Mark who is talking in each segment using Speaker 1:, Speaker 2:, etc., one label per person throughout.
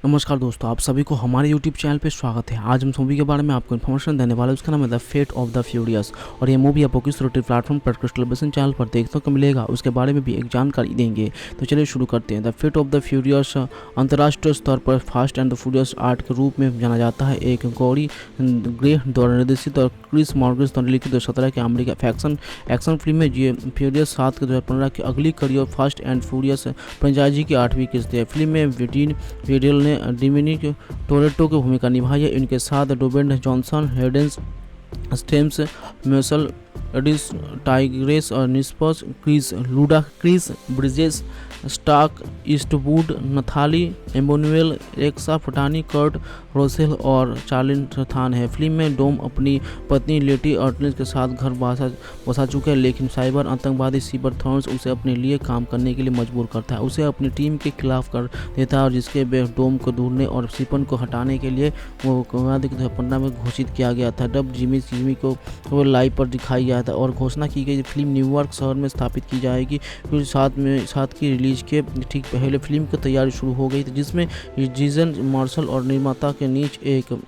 Speaker 1: नमस्कार दोस्तों, आप सभी को हमारे यूट्यूब चैनल पे स्वागत है। आज हम इस मूवी के बारे में आपको इन्फॉर्मेशन देने वाले हैं। उसका नाम है the fate of the furious और ये मूवी आपको किस रोटी प्लेटफॉर्म पर क्रिस्टल बेसन चैनल पर देखने को मिलेगा, उसके बारे में भी एक जानकारी देंगे। तो चलिए शुरू करते हैं। The fate of the furious अंतर्राष्ट्रीय स्तर पर fast and the furious art के रूप में जाना जाता है। एक गौरी ग्रे द्वारा निर्देशित और क्रिस मॉर्गन्स द्वारा लिखित 2017 के अमेरिका एक्शन फिल्म है। ये फ्यूरियस 7 के 2015 की अगली कड़ी और फास्ट एंड फ्यूरियस फ्रेंचाइजी की 8वीं किस्त है। फिल्म में वेडियल ने डिमिनिक टोरेटो की भूमिका निभाई है। इनके साथ डोबेन जॉनसन, हेडेंस स्टेम्स, मेसल एडिस टाइग्रेस और निस्पस क्रिस लूडा क्रिस ब्रिजेस स्टार्क ईस्टवुड नथाली एम्बोनुएल एक्सा फटानी कर्ट रोसेल और चार्लिन थान है। फिल्म में डोम अपनी पत्नी लेटी अर्टलिस के साथ घर बसा चुके हैं, लेकिन साइबर आतंकवादी सीबर थॉर्न्स उसे अपने लिए काम करने के लिए मजबूर करता है। उसे अपनी टीम के खिलाफ कर देता है और जिसके डोम को ढूंढने और सिपन को हटाने के लिए वो 2015 में घोषित किया गया था। डब जिमी को लाइव पर दिखाई गया था और घोषणा की गई फिल्म न्यूयॉर्क शहर में स्थापित की जाएगी। फिर साथ की रिलीज के ठीक पहले फिल्म की तैयारी शुरू हो गई थी, जिसमें जीजन मार्शल और निर्माता के नीचे एक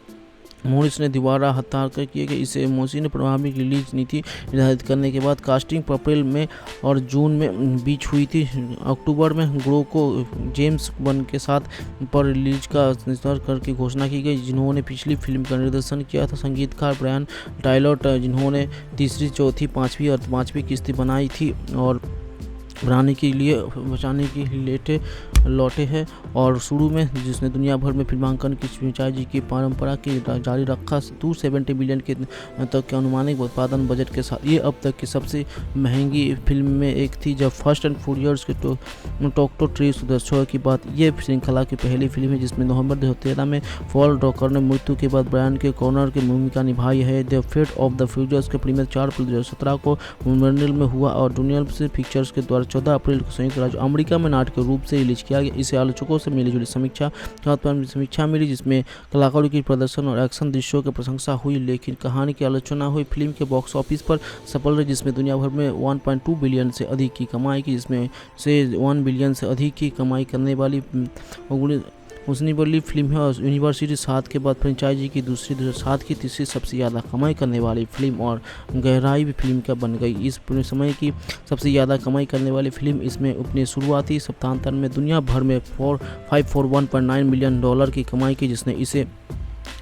Speaker 1: मोरिस ने दोबारा हस्ताक्षर किए गए। इसे मोसी ने प्रभावी रिलीज नीति निर्धारित करने के बाद कास्टिंग अप्रैल में और जून में बीच हुई थी। अक्टूबर में ग्रो को जेम्स वन के साथ पर रिलीज का निर्धारण करके घोषणा की गई, जिन्होंने पिछली फिल्म का निर्देशन किया था। संगीतकार ब्रायन टायलर, जिन्होंने तीसरी, चौथी, पाँचवीं और पाँचवीं किस्ती बनाई थी और बनाने के लिए बचाने की लौटे हैं और शुरू में जिसने दुनिया भर में फिल्मांकन की फ्रेंचाइजी की परंपरा की जारी रखा। 270 बिलियन के तक के अनुमानित उत्पादन बजट के साथ ये अब तक की सबसे महंगी फिल्म में एक थी। जब फर्स्ट एंड फ्यूरियस के टोक्टो ट्रीज 2006 की बात, ये श्रृंखला की पहली फिल्म है जिसमें नवंबर 2013 में पॉल वॉकर ने मृत्यु के बाद ब्रायन के कॉर्नर की भूमिका निभाई है। The fate of the furious के प्रीमियर 4 अप्रैल 2017 को मुंबई में हुआ और यूनिवर्सल पिक्चर्स के द्वारा 14 अप्रैल को संयुक्त राज्य अमेरिका में नाटकीय रूप से रिलीज किया गया। इसे आलोचकों से मिली-जुली समीक्षा मिली, जिसमें कलाकारों की प्रदर्शन और एक्शन दृश्यों की प्रशंसा हुई, लेकिन कहानी की आलोचना हुई। फिल्म के बॉक्स ऑफिस पर सफल रही, जिसमें दुनिया भर में 1.2 बिलियन से अधिक की कमाई की, जिसमें से 1 बिलियन से अधिक की कमाई करने वाली उसने बड़ी फिल्म है और यूनिवर्सिटी 7 के बाद फ्रेंचाइजी की दूसरी 7 की तीसरी सबसे ज़्यादा कमाई करने वाली फिल्म और गहराई भी फिल्म का बन गई। इस पूरे समय की सबसे ज़्यादा कमाई करने वाली फिल्म इसमें अपने शुरुआती सप्ताहांत में दुनिया भर में 541.9 मिलियन डॉलर की कमाई की, जिसने इसे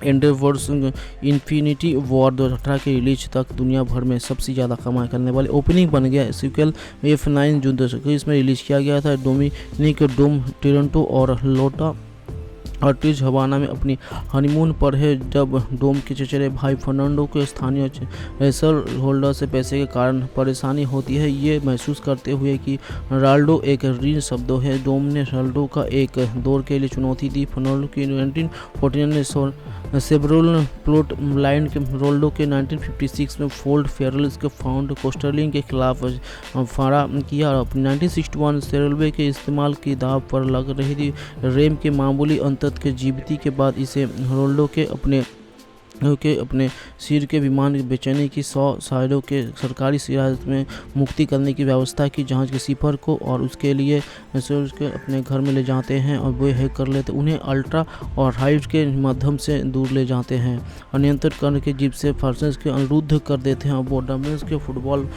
Speaker 1: एवेंजर्स इन्फिनिटी वॉर 2018 के रिलीज तक दुनिया भर में सबसे ज़्यादा कमाई करने वाले ओपनिंग बन गया। सीक्वल F9 जून 2021 में रिलीज किया गया था। डोमिनिक डोम टोरेटो और लोटा ऑर्टिज हवाना में अपनी हनीमून पर है, जब डोम के चचेरे भाई फर्नांडो को स्थानीय रेसल होल्डर से पैसे के कारण परेशानी होती है। ये महसूस करते हुए कि रोनाल्डो एक ऋण शब्द है, डोम ने रोनाल्डो का एक दौर के लिए चुनौती दी। फर्नांडो की 1949 में सेब्रोल प्लॉट लाइन के रोनाल्डो के 1956 में फोल्ड फेरल्स के फाउंड कोस्टरलिंग के खिलाफ फाड़ा किया और अपनी 1961 सेरल्वे के इस्तेमाल की दाव पर लग रही थी। रेम के मामूली के जीविती के बाद इसे रोनाल्डो के अपने सिर के विमान बेचने की 100 सालों के सरकारी सियासत में मुक्ति करने की व्यवस्था की। जांच के सिपर को और उसके लिए उसके अपने घर में ले जाते हैं और वो हैक कर लेते, उन्हें अल्ट्रा और हाइट के माध्यम से दूर ले जाते हैं और नियंत्रित करके जीप से फर्सेस के अनुरुद्ध कर देते हैं और वो डोमेन्स के फुटबॉल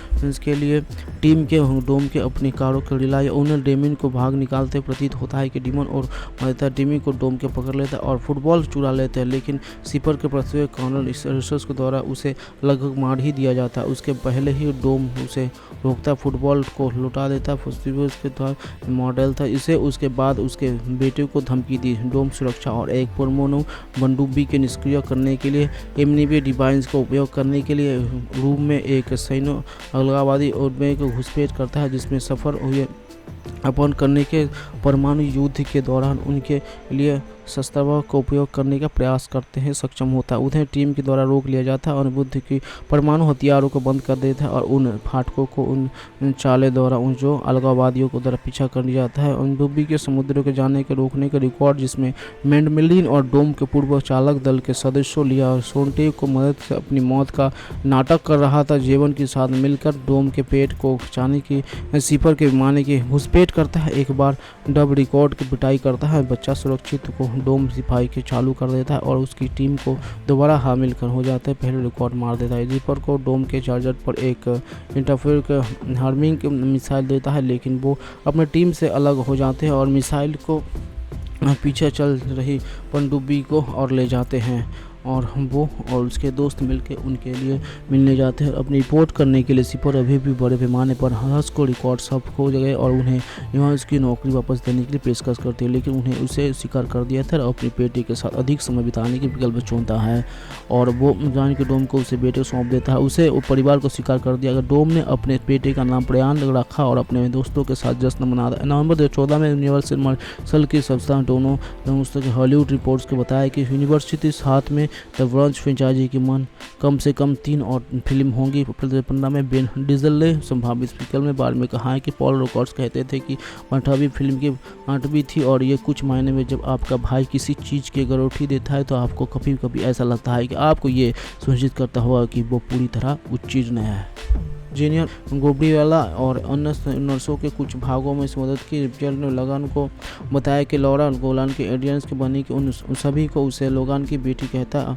Speaker 1: के लिए टीम के डोम के अपनी कारों के रिलाए उन्हें डेमिन को भाग निकालते प्रतीत होता है कि डीमन और मदता डेमिन को डोम के पकड़ लेता है और फुटबॉल चुरा लेते हैं, लेकिन सिपर के प्रत्येक कर्नल रिसर्च के द्वारा उसे लगभग मार ही दिया जाता है। उसके पहले ही डोम उसे रोकता, फुटबॉल को लुटा देता। उसके द्वारा मॉडल था इसे, उसके बाद उसके बेटे को धमकी दी। डोम सुरक्षा और एक परमाणु बंदूक के निष्क्रिय करने के लिए एमनीबी डिवाइस का उपयोग करने के लिए रूम में एक सैन्य अलगाववादी और में घुसपैठ करता है, जिसमें सफर हुए अपन करने के परमाणु युद्ध के दौरान उनके लिए शस्त्रवा का उपयोग करने का प्रयास करते हैं सक्षम होता है। उन्हें टीम के द्वारा रोक लिया जाता है और बुद्ध की परमाणु हथियारों को बंद कर देता है और उन फाटकों को उन चाले द्वारा उन जो अलगाववादियों को द्वारा पीछा कर लिया जाता है। उन डूबी के समुद्र के जाने के रोकने का रिकॉर्ड, जिसमें मैंडमिलिन और डोम के पूर्व चालक दल के सदस्यों लिया और सोनटे को मदद से अपनी मौत का नाटक कर रहा था। जेवन के साथ मिलकर डोम के पेट को बचाने की सिपर के विमान की घुसपैठ रिपीट करता है। एक बार डब रिकॉर्ड की पिटाई करता है, बच्चा सुरक्षित को डोम सिपाही के चालू कर देता है और उसकी टीम को दोबारा हामिल कर हो जाता है। पहले रिकॉर्ड मार देता है। रिपर को डोम के चार्जर पर एक इंटरफेयर हार्मिंग मिसाइल देता है, लेकिन वो अपने टीम से अलग हो जाते हैं और मिसाइल को पीछे चल रही पनडुब्बी को और ले जाते हैं और वो और उसके दोस्त मिलकर उनके लिए मिलने जाते हैं। अपनी रिपोर्ट करने के लिए सिपर अभी भी बड़े पैमाने पर हंस को रिकॉर्ड सब खो गए और उन्हें इवांस की नौकरी वापस देने के लिए पेशकश करते हैं, लेकिन उन्हें उसे स्वीकार कर दिया था और अपनी बेटे के साथ अधिक समय बिताने के विकल्प चुनता है और वो जान के डोम को उसे बेटे सौंप देता है। उसे परिवार को स्वीकार कर दिया। डोम ने अपने बेटे का नाम प्रयान रखा और अपने दोस्तों के साथ जश्न मनाया। नवंबर 2014 में यूनिवर्सल मार्शल की संस्था दोनों हॉलीवुड रिपोर्ट्स को बताया कि यूनिवर्सिटी साथ में द ब्रंच फ्रेंचाइजी की कम से कम 3 और फिल्म होंगी। 2015 में बेन डीजल ने संभावित स्पीकर में बारे में कहा है कि पॉल रिकॉर्ड्स कहते थे कि 8वीं फिल्म की 8वीं थी और ये कुछ मायने में जब आपका भाई किसी चीज़ की गरोठी देता है तो आपको कभी कभी ऐसा लगता है कि आपको ये सुनिश्चित करता होगा कि वो पूरी तरह उस चीज़ नहीं है। जूनियर गोब्रीवाला और अन्य नर्सों के कुछ भागों में इस मदद की। रिचर्ड ने लोगान को बताया कि लॉरा गोलान के एडियंस के बनी कि उन सभी को उसे लोगान की बेटी कहता।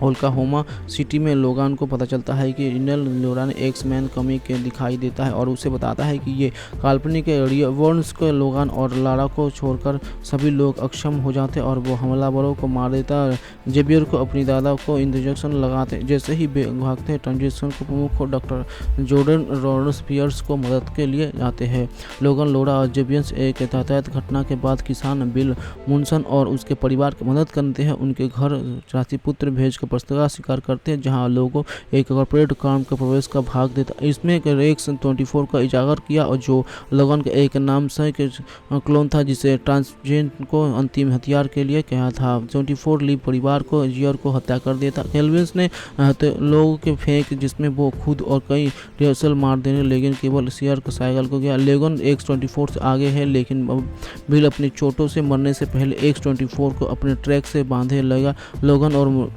Speaker 1: ओक्लाहोमा सिटी में लोगान को पता चलता है कि इनल लोरान एक्स-मैन कमी के दिखाई देता है और उसे बताता है कि ये काल्पनिक रिवर्स के लोगान और लारा को छोड़कर सभी लोग अक्षम हो जाते और वो हमलावरों को मार देता है। जेवियर को अपनी दादा को इंजेक्शन लगाते जैसे ही भागते ट्रांजिशन को प्रमुख डॉक्टर जॉर्डन रॉड्स को मदद के लिए जाते हैं। लोगन लोरा और जेवियर्स एक यातायात घटना के बाद किसान बिल मुनसन और उसके परिवार की मदद करते हैं। उनके घर रातिपुत्र भेज पुस्तक स्वीकार करते हैं जहां लोगों एक कॉर्पोरेट काम का प्रवेश का भाग देता। इसमें रेक्स 24 का इजागर किया और जो लोगन के एक नाम से क्लोन था जिसे ट्रांसजेंड को अंतिम हथियार के लिए कहा था। 24 लीव परिवार को जियर को हत्या कर दिया था। केल्विन्स ने लोगों के फेंक जिसमें वो खुद और कई रिहर्सल मार देने, लेकिन केवल सियर का साइकिल को गया। लेगन X-24 से आगे है, लेकिन बिल अपनी चोटों से मरने से पहले X-24 को अपने ट्रैक से बांधे लगा। लोगन और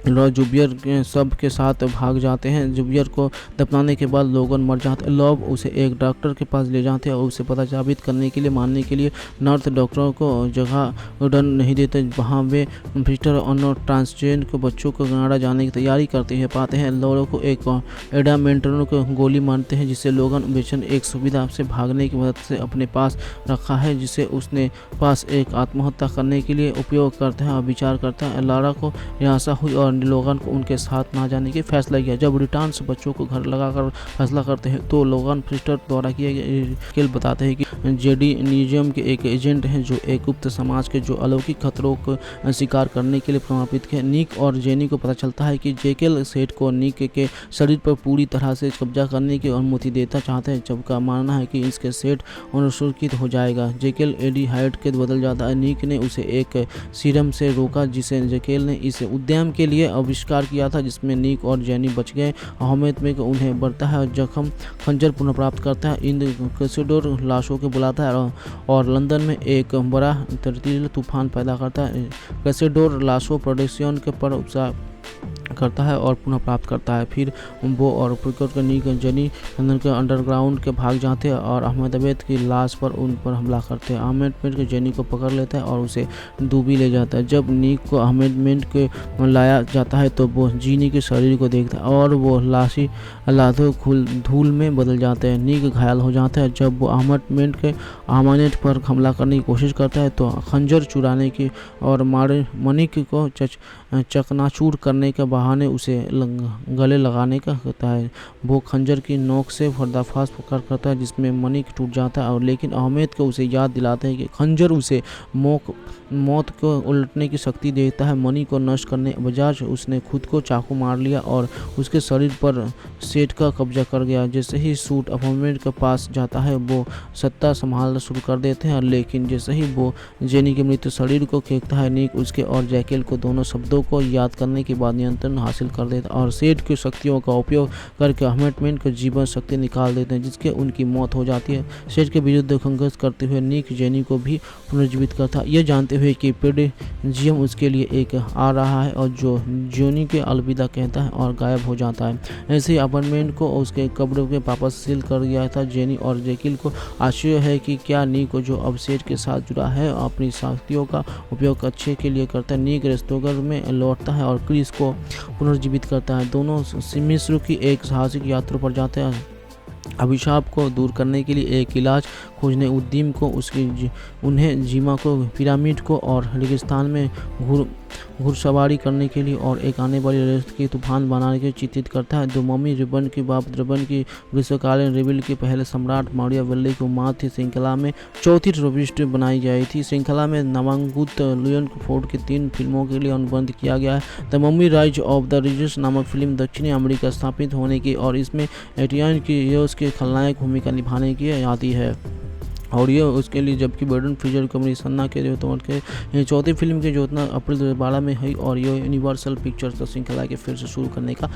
Speaker 1: जुबियर के सब के साथ भाग जाते हैं। जुबियर को दफनाने के बाद लोगन मर जाते हैं। लॉब उसे एक डॉक्टर के पास ले जाते हैं और उसे पता साबित करने के लिए मानने के लिए नर्थ डॉक्टरों को जगह डन नहीं देते वहाँ वे विजिटर और ट्रांसजेंड को बच्चों को कनाडा जाने की तैयारी करते हैं। पाते हैं लोरो को एक एडामेंटरों को गोली मारते हैं जिसे लोगन बेचन एक सुविधा से भागने की मदद से अपने पास रखा है जिसे उसने पास एक आत्महत्या करने के लिए उपयोग करता है और विचार करता है। लारा को निराशा हुई और लोगन को उनके साथ ना जाने की फैसला किया। जब रिटर्न्स बच्चों को घर लगाकर फैसला करते हैं तो लोगन फिस्टर द्वारा किए गए खेल बताते हैं कि जेडी निजियम के एक एजेंट हैं जो एक गुप्त समाज के जो अलौकिक खतरों को शिकार करने के लिए प्रमाणित है। निक और जेनी को पता चलता है कि जेकेल सेट को निक के शरीर पर पूरी तरह से कब्जा करने की अनुमति देता चाहते हैं, जबका मानना है कि इसके सेट अनुसूचित हो जाएगा। जेकेल एडी हाइट के बदल जाता है। निक ने उसे एक सीरम से रोका जिसे जेकेल ने इस उद्यम के लिए आविष्कार किया था जिसमें निक और जेनी बच गए। अहमद में उन्हें बढ़ता है और जख्म खंजर पुनः प्राप्त करता है। इन कैसिडोर लाशों को बुलाता है और लंदन में एक बड़ा तरतील तूफान पैदा करता है। कैसिडोर लाशों प्रोडक्शन के पर उपचार करता है और पुनः प्राप्त करता है। फिर वो और निक जेनी लंदन के अंडरग्राउंड के भाग जाते हैं और अहमदाबाद की लाश पर उन पर हमला करते हैं। अहमदाबाद के जेनी को पकड़ लेता है और उसे डूबी ले जाता है। जब निक को अहमदाबाद के लाया जाता है तो वो जीनी के शरीर को देखता है और वो लाशी लाधो धूल में बदल जाते हैं। निक घायल हो जाता है। जब वो अहमदाबाद के अमानत पर हमला करने की कोशिश करता है तो खंजर चुराने की और मनिक को चकनाचूर करने के बहाने उसे गले लगाने का होता है। वो खंजर की नोक से पर्दाफाश करता है जिसमें मनिक टूट जाता है और लेकिन अहमद को उसे याद दिलाते हैं कि खंजर उसे मौत को उलटने की शक्ति देता है। मनी को नष्ट करने बजाय उसने खुद को चाकू मार लिया और उसके शरीर पर सेट का कब्जा कर गया। जैसे ही सूट अहमद के पास जाता है वो सत्ता संभालना शुरू कर देते हैं, लेकिन जैसे ही वो जेनी के मृत शरीर को फेंकता है निक उसके और जैकेल को दोनों शब्दों को याद करने के बाद नियंत्रण हासिल कर देता है और सेठ की शक्तियों का उपयोग करके हमेटमेंट की जीवन शक्ति निकाल देते हैं, जिसके उनकी मौत हो जाती है। सेठ के विरुद्ध संघर्ष करते हुए निक जेनी को भी पुनर्जीवित करता है, यह जानते हुए कि पेडेजियम उसके लिए एक आ रहा है, और जो जोनी के अलविदा कहता है और गायब हो जाता है। ऐसे ही अपार्टमेंट को उसके कब्र के वापस सील कर दिया था। जेनी और जैकिल को आश्चर्य है कि क्या निक, जो अब सेठ के साथ जुड़ा है, अपनी शक्तियों का उपयोग अच्छे के लिए करता है। निक रेस्तोगर में लौटता है और क्रिस को पुनर्जीवित करता है। दोनों मिस्र की एक साहसिक यात्रा पर जाते हैं, अभिशाप को दूर करने के लिए एक इलाज खोजने। उद्यम को उन्हें जीमा को, पिरामिड को और रेगिस्तान में घुड़सवारी करने के लिए और एक आने वाली रेत की तूफान बनाने के चिंतित करता है। जो मम्मी रिबन की बाप रिबन की ग्रीष्मकालीन रिबिल के पहले सम्राट मारिया वेल्ले की उम्माद थी। श्रृंखला में चौथी रविष्ट बनाई गई थी। श्रृंखला में नामांकित लियोन फोर्ड की 3 फिल्मों के लिए अनुबंध किया गया है। The mummy rise of the ridges नामक फिल्म दक्षिणी अमेरिका स्थापित होने की और इसमें एटियन की यूएस के खलनायक भूमिका निभाने की आती है, और ये उसके लिए, जबकि ब्रेंडन फ्रेजर कमरी सन्ना के तौर के चौथी फिल्म की योजना अप्रैल 2012 में हुई, और ये यूनिवर्सल पिक्चर्स श्रृंखला के फिर से शुरू करने का